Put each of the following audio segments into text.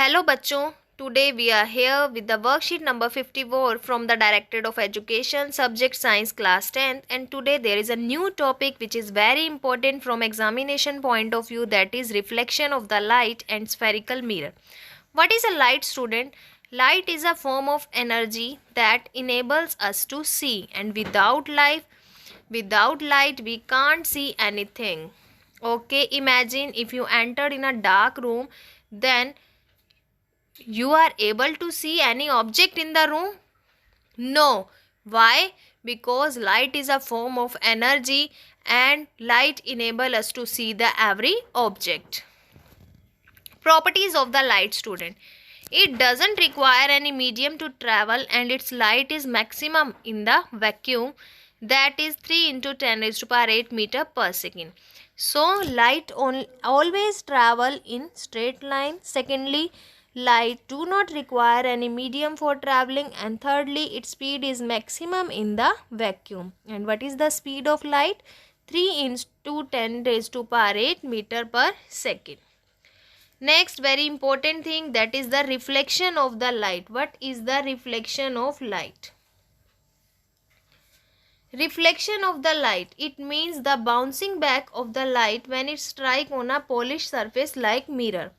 Hello bachcho, today we are here with the worksheet number 54 from the Directorate of Education, subject Science class 10th, and today there is a new topic which is very important from examination point of view, that is reflection of the light and spherical mirror. What is a light, student? Light is a form of energy that enables us to see, and without light we can't see anything. Okay, imagine if you entered in a dark room, then you are able to see any object in the room? No. Why? Because light is a form of energy and light enable us to see the every object. Properties of the light, student. It doesn't require any medium to travel and its light is maximum in the vacuum, that is 3 into 10 raised to power 8 meter per second. So light always travel in straight line. Secondly, light do not require any medium for traveling, and thirdly, its speed is maximum in the vacuum. And what is the speed of light? 3 into 10 raised to power 8 meter per second. Next very important thing, that is the reflection of the light. What is the reflection of light? Reflection of the light, it means the bouncing back of the light when it strikes on a polished surface like mirror.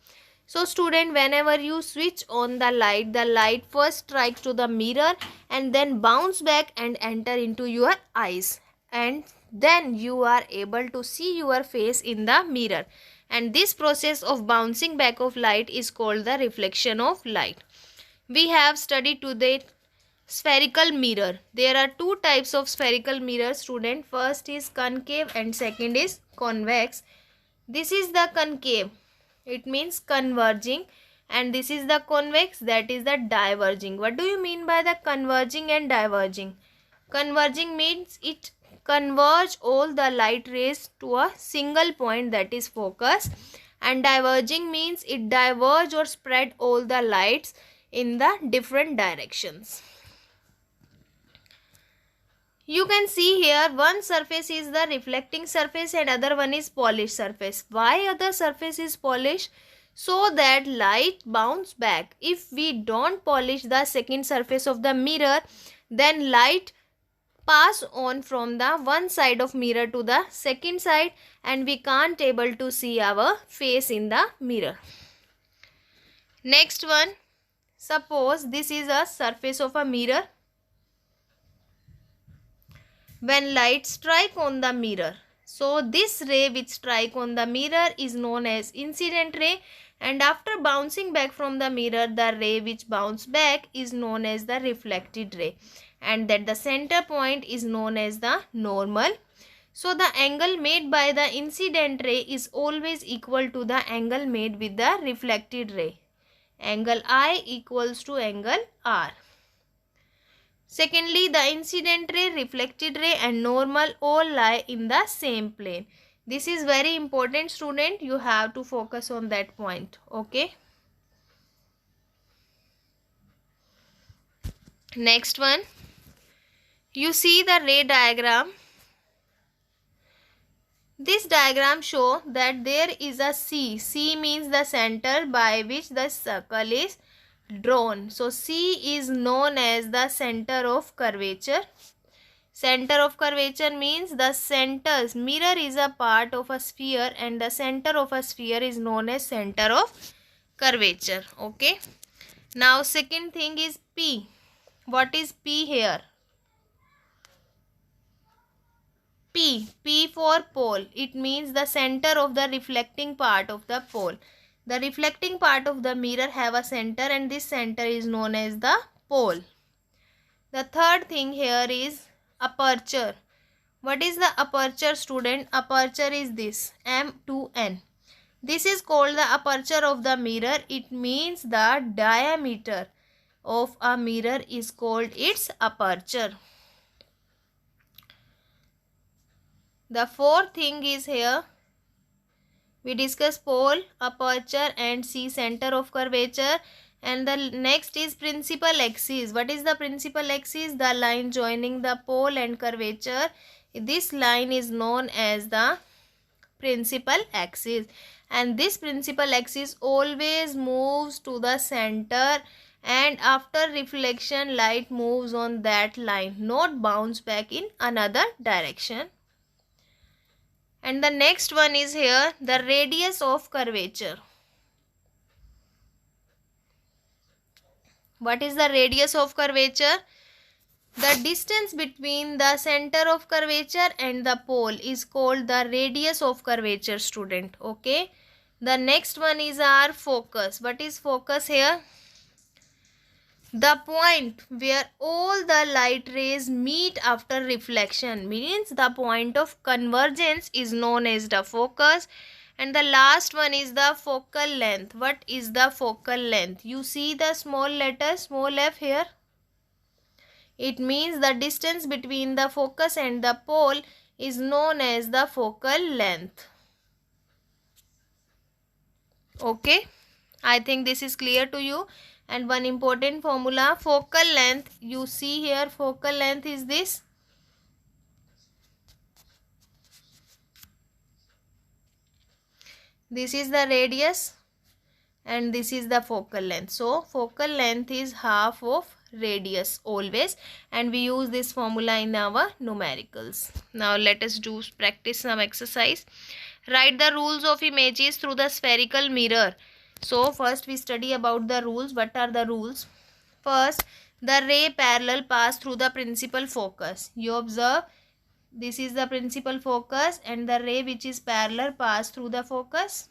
So student, whenever you switch on the light first strikes to the mirror and then bounce back and enter into your eyes, and then you are able to see your face in the mirror, and this process of bouncing back of light is called the reflection of light. We have studied today spherical mirror. There are two types of spherical mirror, student. First is concave and second is convex. This is the concave, it means converging, and this is the convex, that is the diverging. What do you mean by the converging and diverging? Converging means it converge all the light rays to a single point, that is focus, and diverging means it diverge or spread all the lights in the different directions. You can see here one surface is the reflecting surface and other one is polished surface. Why other surface is polished? So that light bounce back. If we don't polish the second surface of the mirror, then light pass on from the one side of mirror to the second side and we can't able to see our face in the mirror. Next one, suppose this is a surface of a mirror. When light strike on the mirror, so this ray which strike on the mirror is known as incident ray, and after bouncing back from the mirror, the ray which bounce back is known as the reflected ray, and that the center point is known as the normal. So the angle made by the incident ray is always equal to the angle made with the reflected ray. Angle I equals to angle R. Secondly, the incident ray, reflected ray and normal all lie in the same plane. This is very important, student. You have to focus on that point. Okay. Next one. You see the ray diagram. This diagram shows that there is a C. C means the center by which the circle is drawn. So C is known as the center of curvature. Center of curvature means the centers. Mirror is a part of a sphere and the center of a sphere is known as center of curvature. Okay. Now second thing is P. What is P here? P for pole. It means the center of the reflecting part of the pole. The reflecting part of the mirror have a center and this center is known as the pole. The third thing here is aperture. What is the aperture, student? Aperture is this, M2N. This is called the aperture of the mirror. It means the diameter of a mirror is called its aperture. The fourth thing is here. We discuss pole, aperture and C, center of curvature, and the next is principal axis. What is the principal axis? The line joining the pole and curvature. This line is known as the principal axis, and this principal axis always moves to the center, and after reflection light moves on that line, not bounce back in another direction. And the next one is here, the radius of curvature. What is the radius of curvature? The distance between the center of curvature and the pole is called the radius of curvature, student. Okay. The next one is our focus. What is focus here? The point where all the light rays meet after reflection, means the point of convergence, is known as the focus. And the last one is the focal length. What is the focal length? You see the small letter, small f here. It means the distance between the focus and the pole is known as the focal length. Okay, I think this is clear to you. And one important formula, focal length, you see here, focal length is this. This is the radius and this is the focal length. So focal length is half of radius always, and we use this formula in our numericals. Now let us practice some exercise. Write the rules of images through the spherical mirror. So first we study about the rules. What are the rules? First, the ray parallel pass through the principal focus. You observe, this is the principal focus and the ray which is parallel pass through the focus.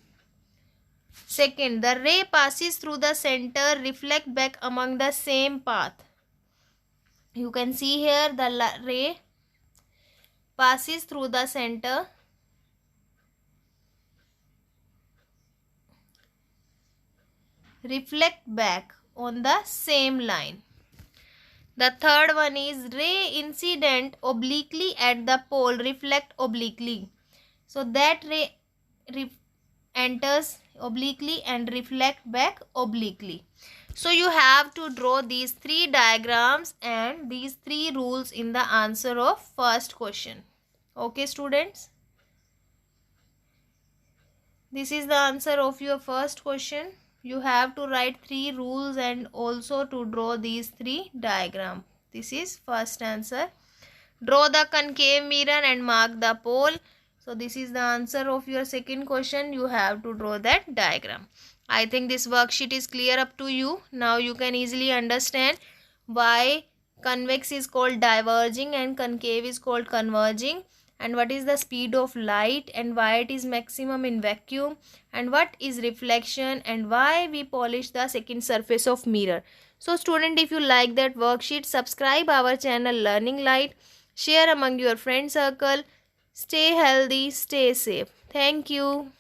Second, the ray passes through the center, reflect back among the same path. You can see here the ray passes through the center, reflect back on the same line. The third one is ray incident obliquely at the pole, reflect obliquely. So that ray enters obliquely and reflect back obliquely. So you have to draw these three diagrams and these three rules in the answer of first question. Okay, students? This is the answer of your first question. You have to write three rules and also to draw these three diagrams. This is first answer. Draw the concave mirror and mark the pole. So this is the answer of your second question. You have to draw that diagram. I think this worksheet is clear up to you. Now you can easily understand why convex is called diverging and concave is called converging, and what is the speed of light and why it is maximum in vacuum, and what is reflection and why we polish the second surface of mirror. So student, if you like that worksheet, subscribe our channel Learning Light, share among your friend circle. Stay healthy, stay safe. Thank you.